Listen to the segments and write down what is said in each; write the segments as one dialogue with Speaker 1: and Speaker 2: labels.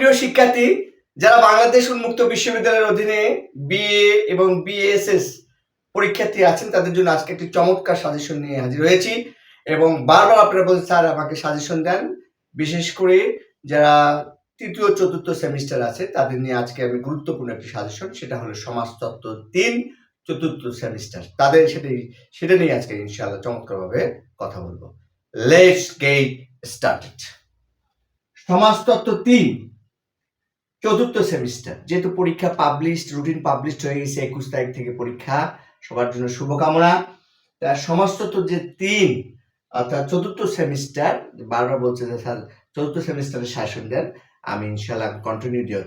Speaker 1: প্রিয় শিক্ষার্থী, যারা বাংলাদেশ উন্মুক্ত বিশ্ববিদ্যালয়ের অধীনে বিএ এবং বিএসএস পরীক্ষার্থী আছেন, তাদের জন্য আজকে একটি চমৎকার সাজেশন নিয়ে হাজির হয়েছি। এবং বারবার আপনারা বলছেন, স্যার আমাকে সাজেশন দেন। বিশেষ করে যারা তৃতীয় চতুর্থ সেমিস্টার আছে তাদের নিয়ে আজকে আমি গুরুত্বপূর্ণ একটি সাজেশন, সেটা হলো সমাজতত্ত্ব ৩ চতুর্থ সেমিস্টার। তাদের সেটা নিয়ে আজকে ইনশাআল্লাহ চমৎকারভাবে কথা বলবো। Let's get started. সমাজতত্ত্ব ৩ চতুর্থ সেমিস্টার, যেহেতু পরীক্ষা রুটিন পাবলিশড হয়ে গেছে, 21 তারিখ থেকে পরীক্ষা, সবার জন্য শুভকামনা। তার সমাজতত্ত্ব যে ৩ অর্থাৎ চতুর্থ সেমিস্টার, বারবার বলছে যে স্যার চতুর্থ সেমিস্টারে শাসন দেন, আমি ইনশাল্লাহ কন্টিনিউ দিয়ে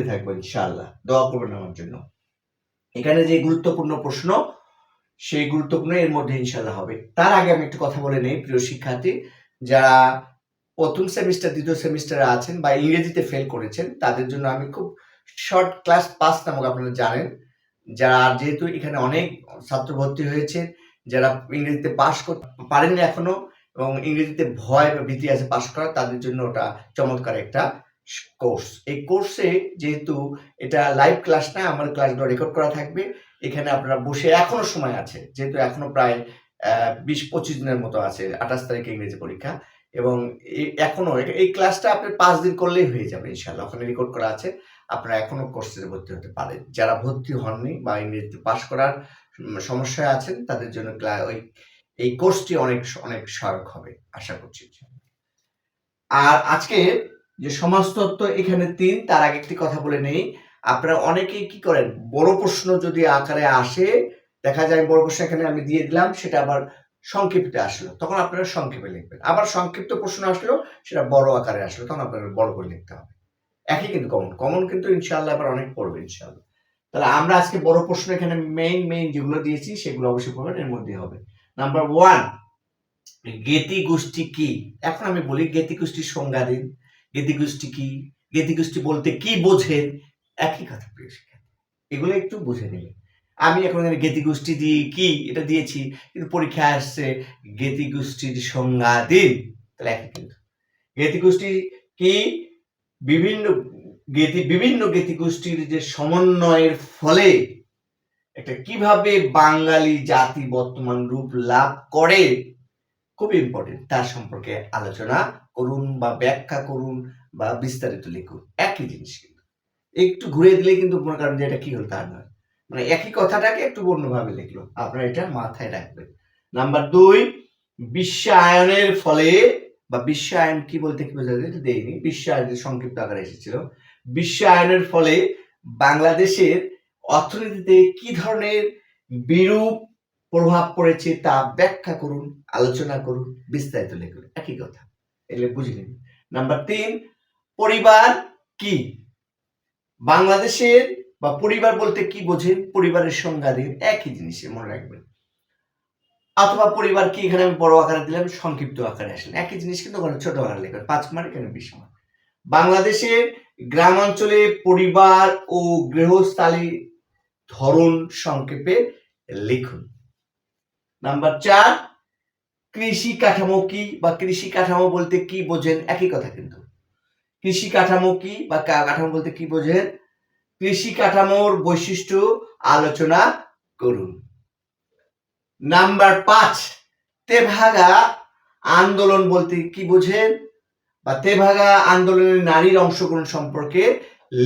Speaker 1: থাকবো ইনশাল্লাহ। দোয়া করবেন আমার জন্য। এখানে যে গুরুত্বপূর্ণ প্রশ্ন, সেই গুরুত্বপূর্ণ এর মধ্যে ইনশাল্লাহ হবে। তার আগে আমি একটু কথা বলে নেই, প্রিয় শিক্ষার্থী, যারা প্রথম সেমিস্টার দ্বিতীয় সেমিস্টারে আছেন বা ইংরেজিতে ফেল করেছেন, তাদের জন্য আমি খুব শর্ট ক্লাস ৫ নামক, আপনারা জানেন, যারা যেহেতু এখানে অনেক ছাত্র ভর্তি হয়েছে, যারা ইংরেজিতে পাস করতে পারেননি এখনো এবং ইংরেজিতে ভয় বা ভীতি আছে পাস করার, তাদের জন্য ওটা চমৎকার একটা কোর্স। এই কোর্সে যেহেতু এটা লাইভ ক্লাস না, আমার ক্লাসগুলো রেকর্ড করা থাকবে। এখানে আপনারা বসে, এখনো সময় আছে, যেহেতু এখনো প্রায় ২০-২৫ দিনের মতো আছে, ২৮ তারিখে ইংরেজি পরীক্ষা, এবং এখনো এই ক্লাসটা আপনি ৫ দিন করলেই হয়ে যাবে ইনশাল্লাহ। ওখানে রেকর্ড করা আছে, আপনারা এখনো কোর্সে ভর্তি হতে পারেন। যারা ভর্তি হননি বা ইংরেজিতে পাস করার সমস্যায় আছেন, তাদের জন্য এই কোর্সটি অনেক অনেক সহায়ক হবে আশা করছি। আর আজকে যে সমাজতত্ত্ব এখানে ৩, তার আগে একটি কথা বলে নেই। আপনারা অনেকেই কি করেন, বড় প্রশ্ন যদি আকারে আসে, দেখা যায় বড় প্রশ্ন এখানে আমি দিয়ে দিলাম, সেটা আবার সংক্ষিপ্তে আসলো, তখন আপনারা সংক্ষেপে লিখবেন। আবার সংক্ষিপ্ত প্রশ্ন আসলো, সেটা বড় আকারে আসলো, তখন আপনাদের বড় করে লিখতে হবে। একই কিন্তু কমন কিন্তু ইনশাআল্লাহ আবার অনেক পড়বে ইনশাআল্লাহ। তাহলে আমরা আজকে বড় প্রশ্ন এখানে মেইন যেগুলো দিয়েছি সেগুলো অবশ্যই পড়বেন, এর মধ্যে হবে। নাম্বার 1, জ্ঞেতি গোষ্ঠী কি? এখন আমি বলি জ্ঞেতি গোষ্ঠীর সংজ্ঞা দিন। জ্ঞেতি গোষ্ঠী কি? জ্ঞেতি গোষ্ঠী বলতে কি বোঝেন? একই কথা প্রিয় শিক্ষার্থী, এগুলো একটু বুঝে নেবেন। আমি এখন জ্ঞেতি গোষ্ঠী দিয়ে কি এটা দিয়েছি, কিন্তু পরীক্ষায় আসছে জ্ঞেতি গোষ্ঠীর সংজ্ঞা দিন, তাহলে একই কিন্তু। জ্ঞেতি গোষ্ঠী কি? বিভিন্ন জ্ঞেতি গোষ্ঠীর যে সমন্বয়ের ফলে একটা কিভাবে বাঙালি জাতি বর্তমান রূপ লাভ করে, খুব ইম্পর্টেন্ট, তার সম্পর্কে আলোচনা করুন বা ব্যাখ্যা করুন বা বিস্তারিত লিখুন। একই জিনিস, কিন্তু একটু ঘুরে দিলে কিন্তু মনে করেন যে এটা কি হল, তা নয়, মানে একই কথাটাকে একটু অন্যভাবে লিখলো, আপনারা এটা মাথায় রাখবেন। নাম্বার 2, বিশ্বায়নের ফলে, বা বিশ্বায়ন কি বলতে কি বোঝা যায় এটা দেয়নি, বিশ্বায়নের সংক্ষিপ্ত আকারে এসেছিল। বিশ্বায়নের ফলে বাংলাদেশের অর্থনীতিতে কি ধরনের বিরূপ প্রভাব পড়েছে তা ব্যাখ্যা করুন, আলোচনা করুন, বিস্তারিত লিখুন। একই কথা, এগুলো বুঝে নিন। নাম্বার 3, পরিবার কি? বাংলাদেশের বা পরিবার বলতে কি বোঝেন, পরিবারের সংজ্ঞা দিন। একই জিনিস মনে রাখবেন। অথবা পরিবার কি, এখানে আমি বড় আকারে দিলাম, সংক্ষিপ্ত আকারে আসলেন, একই জিনিস কিন্তু ওখানে ছোট আকারে লিখবেন। 5 মার্ক, এখানে 20 মার্ক। বাংলাদেশের গ্রামাঞ্চলে পরিবার ও গৃহস্থালী ধরন সংক্ষেপে লিখুন। নাম্বার 4, কৃষি কাঠামো কি, বা কৃষি কাঠামো বলতে কি বোঝেন? একই কথা কিন্তু। কৃষি কাঠামো কি বা কাঠামো বলতে কি বোঝেন? কৃষি কাঠামোর বৈশিষ্ট্য আলোচনা করুন। নাম্বার 5, তেভাগা আন্দোলন বলতে কি বোঝেন, বা তেভাগা আন্দোলনে নারীর অংশগ্রহণ সম্পর্কে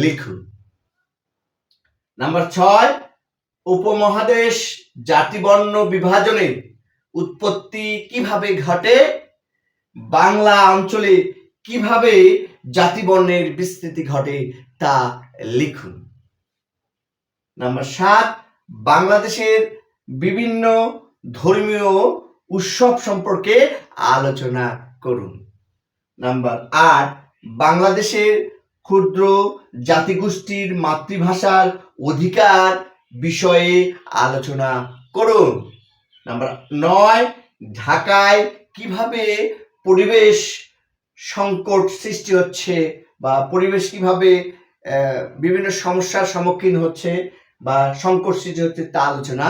Speaker 1: লিখুন। নাম্বার 6, উপমহাদেশ জাতিবর্ণ বিভাজনের উৎপত্তি কিভাবে ঘটে, বাংলা অঞ্চলে কিভাবে জাতিবর্ণের বিস্তৃতি ঘটে তা লিখুন। নাম্বার 7, বাংলাদেশের বিভিন্ন ধর্মীয় উৎসব সম্পর্কে আলোচনা করুন। নাম্বার 8, বাংলাদেশের ক্ষুদ্র জাতিগোষ্ঠীর মাতৃভাষার অধিকার বিষয়ে আলোচনা করুন। নাম্বার 9, ঢাকায় কিভাবে পরিবেশ সংকট সৃষ্টি হচ্ছে, বা পরিবেশ কিভাবে বিভিন্ন সমস্যার সম্মুখীন হচ্ছে বা সংকট সৃষ্টি হচ্ছে তা আলোচনা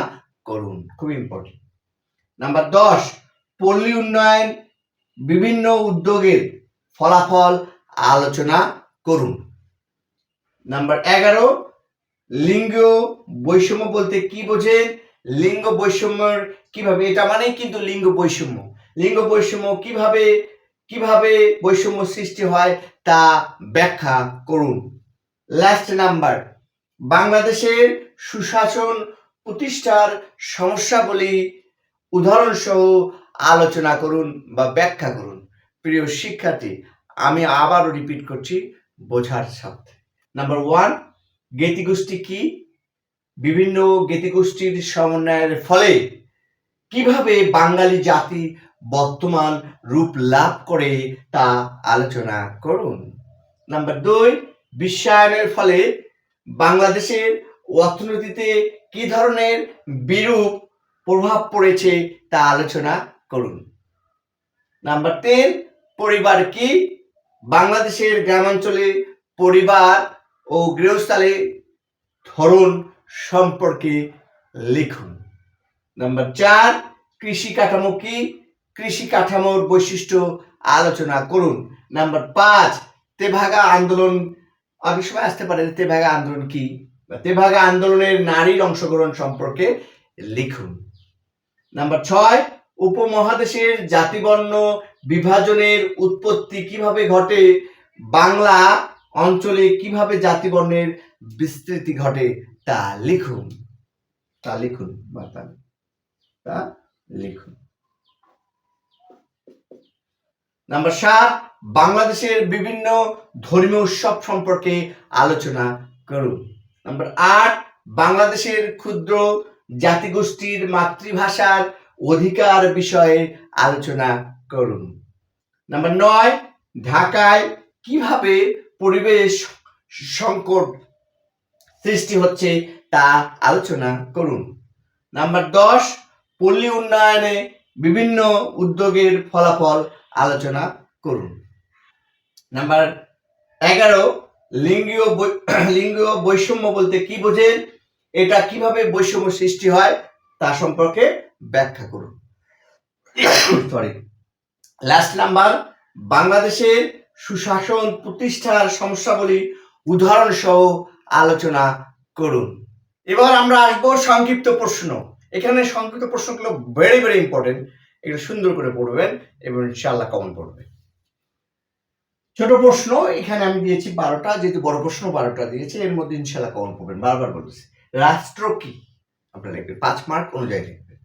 Speaker 1: করুন। খুব ইম্পর্টেন্ট। নাম্বার 10, পল্লী উন্নয়ন বিভিন্ন উদ্যোগের ফলাফল আলোচনা করুন। নাম্বার 11, লিঙ্গ বৈষম্য বলতে কি বোঝেন? লিঙ্গ বৈষম্যের কিভাবে, এটা মানেই কিন্তু লিঙ্গ বৈষম্য। লিঙ্গ বৈষম্য কিভাবে বৈষম্য সৃষ্টি হয় তা ব্যাখ্যা করুন। লাস্ট নাম্বার, বাংলাদেশের সুশাসন প্রতিষ্ঠার সমস্যাবলী উদাহরণসহ আলোচনা করুন বা ব্যাখ্যা করুন। প্রিয় শিক্ষার্থী, আমি আবারও রিপিট করছি বোঝার সাথে। নাম্বার 1, জ্ঞাতিগোষ্ঠী কি? বিভিন্ন জ্ঞাতিগোষ্ঠীর সমন্বয়ের ফলে কিভাবে বাঙালি জাতি বর্তমান রূপ লাভ করে তা আলোচনা করুন। নাম্বার 2, বিশ্বায়নের ফলে বাংলাদেশের অর্থনীতিতে কি ধরনের বিরূপ প্রভাব পড়েছে তা আলোচনা করুন। নাম্বার 3, পরিবার কি? বাংলাদেশের গ্রামাঞ্চলে পরিবার ও গৃহস্থালী ধরন সম্পর্কে লিখুন। নাম্বার 4, কৃষি কাঠামো কি? কৃষি কাঠামোর বৈশিষ্ট্য আলোচনা করুন। নাম্বার 5, তেভাগা আন্দোলন, অনেক সময় আসতে পারে তেভাগা আন্দোলন কি? তেভাগা আন্দোলনের নারীর অংশগ্রহণ সম্পর্কে লিখুন। নাম্বার 6, উপমহাদেশের জাতিবর্ণ বিভাজনের উৎপত্তি কিভাবে ঘটে? বাংলা অঞ্চলে কিভাবে জাতিবর্ণের বিস্তৃতি ঘটে তা লিখুন। নাম্বার 7, বাংলাদেশের বিভিন্ন ধর্মীয় উৎসব সম্পর্কে আলোচনা করুন। নাম্বার 8, বাংলাদেশের ক্ষুদ্র জাতিগোষ্ঠীর মাতৃভাষার অধিকার বিষয়ে আলোচনা করুন। নাম্বার 9, ঢাকায় কিভাবে পরিবেশ সংকট সৃষ্টি হচ্ছে তা আলোচনা করুন। নাম্বার 10, পল্লী উন্নয়নে বিভিন্ন উদ্যোগের ফলাফল আলোচনা করুন। নাম্বার 11, লিঙ্গীয় বৈষম্য বলতে কি বোঝেন? এটা কিভাবে বৈষম্য সৃষ্টি হয় তা সম্পর্কে ব্যাখ্যা করুন। লাস্ট নাম্বার, বাংলাদেশের সুশাসন প্রতিষ্ঠার সমস্যাবলী উদাহরণ সহ আলোচনা করুন। এবার আমরা আসবো সংক্ষিপ্ত প্রশ্ন। এখানে সংক্ষিপ্ত প্রশ্নগুলো ভেরি ভেরি ইম্পর্টেন্ট, এগুলো সুন্দর করে পড়বেন এবং ইনশাআল্লাহ কমন পড়বে। ছোট প্রশ্ন এখানে আমি দিয়েছি 12টা, যেহেতু বড় প্রশ্ন 12টা দিয়েছি, এর মধ্যে ইনশাআল্লাহ কমন পড়বেন। বারবার বলতেছি, রাষ্ট্র কি আপনারা লিখবেন, 5 মার্ক অনুযায়ী লিখবেন।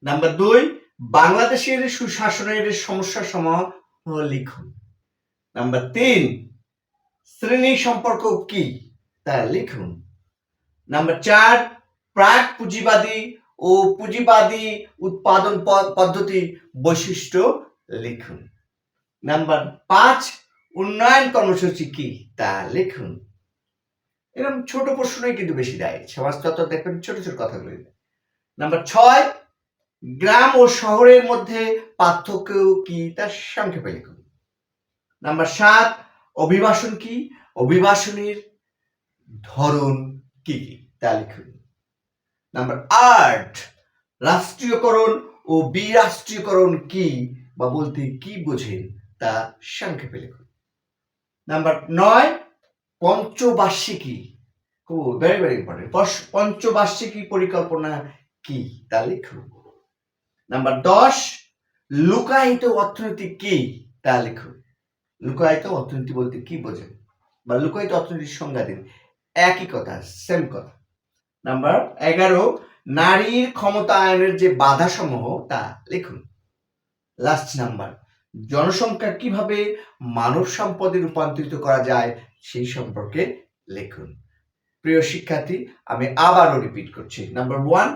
Speaker 1: নাম্বার 2, বাংলাদেশের সুশাসনের সমস্যা সমূহ লিখুন। নাম্বার 3, শ্রেণী সম্পর্ক কি তা লিখুন। নাম্বার 4, প্রাক পুঁজিবাদী ও পুঁজিবাদী উৎপাদন পদ্ধতি বৈশিষ্ট্য লিখুন। নাম্বার 5, উন্নয়ন কর্মসূচি কি তা লিখুন। এরকম ছোট প্রশ্নই কিন্তু বেশি দেয়, সমাজতত্ত্ব দেখবেন ছোট ছোট কথাগুলো। নাম্বার 6, গ্রাম ও শহরের মধ্যে পার্থক্য কি তা সংক্ষেপে লিখুন। নাম্বার 7, অভিবাসন কি? অভিবাসনের ধরন কি তা লিখুন। নাম্বার 8, রাষ্ট্রীয়করণ ও বিরাষ্ট্রীয়করণ কি বা বলতে কি বোঝেন তা সংক্ষেপে লিখুন। নাম্বার 9, পঞ্চবার্ষিকী, ভেরি ভেরি ইম্পর্টেন্ট, পঞ্চবার্ষিকী পরিকল্পনা কি তা লিখুন। নাম্বার 10, লুকায়িত অর্থনীতি কি তা লিখুন। লুকায়িত অর্থনীতি বলতে কি বোঝেন বা লুকায়িত অর্থনীতির সংজ্ঞা দিন, একই কথা, সেম কথা। নাম্বার 11, নারীর ক্ষমতায়নের যে বাধা সমূহ তা লিখুন। লাস্ট নাম্বার, জনসংখ্যা কিভাবে মানব সম্পদে রূপান্তরিত করা যায় সেই সম্পর্কে লিখুন। প্রিয় শিক্ষার্থী, আমি আবারও রিপিট করছি। নাম্বার 1,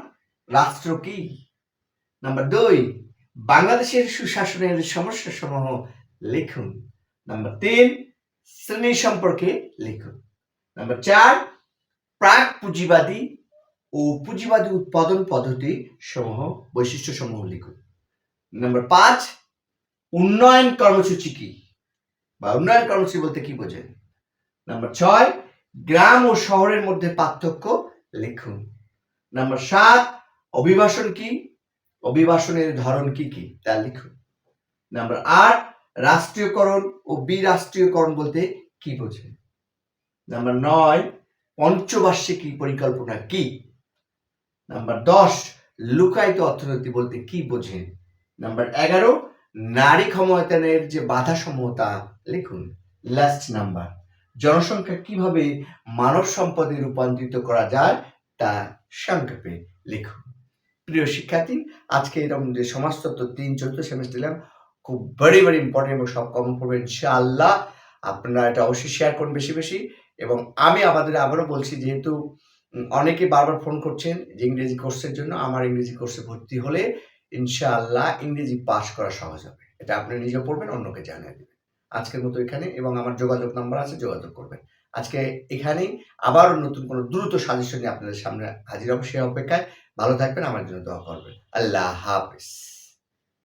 Speaker 1: রাষ্ট্র কি? নাম্বার 2, বাংলাদেশের সুশাসনের সমস্যা সমূহ লিখুন। নাম্বার 3, শ্রেণী সম্পর্কে লিখুন। নাম্বার 4, প্রাক পুঁজিবাদী ও পুঁজিবাদী উৎপাদন পদ্ধতি সমূহ বৈশিষ্ট্য সমূহ লিখুন। নাম্বার 5, উন্নয়ন কর্মসূচি কি বা উন্নয়ন কর্মসূচি বলতে কি বোঝেন। নাম্বার 6, গ্রাম ও শহরের মধ্যে পার্থক্য লিখুন। নাম্বার 7, অভিবাসন কি? অভিবাসনের ধরন কি কি তা লিখুন। নাম্বার 8, রাষ্ট্রীয়করণ ও বিরাষ্ট্রীয়করণ বলতে কি বোঝেন। নাম্বার 9 পঞ্চবার্ষিকী পরিকল্পনা কি? নাম্বার 10 লুকায়িত অর্থনীতি বলতে কি বোঝেন? নাম্বার 11 নারী ক্ষমতায়নের যে বাধা সমূহ তা লিখুন। লাস্ট নাম্বার জনসংখ্যা কিভাবে মানব সম্পদে রূপান্তরিত করা যায় তা সংক্ষেপে লিখুন। প্রিয় শিক্ষার্থী, আজকে এরকম যে সমাজতত্ত্ব 3 চতুর্থ সেমিস্টার দিলাম, খুব ভেরি ভেরি ইম্পর্টেন্ট এবং সব কমন পড়বে ইনশাআল্লাহ। আপনারা এটা অবশ্যই শেয়ার করুন বেশি বেশি। এবং আমি আবারও বলছি, যেহেতু অনেকে বারবার ফোন করছেন যে ইংরেজি কোর্সের জন্য, আমার ইংরেজি কোর্সে ভর্তি হলে ইনশাআল্লাহ ইংরেজি পাস করা সহজ হবে। এটা আপনি নিজে পড়বেন, অন্যকে জানিয়ে দেবেন। আজকের মতো এখানে, এবং আমার যোগাযোগ নাম্বার আছে, যোগাযোগ করবেন। আজকে এখানেই, আবার নতুন কোনো দ্রুত সাজেশন নিয়ে আপনাদের সামনে হাজির হব, সে অপেক্ষায়। ভালো থাকবেন, আমার জন্য দোয়া করবেন। আল্লাহ হাফেজ।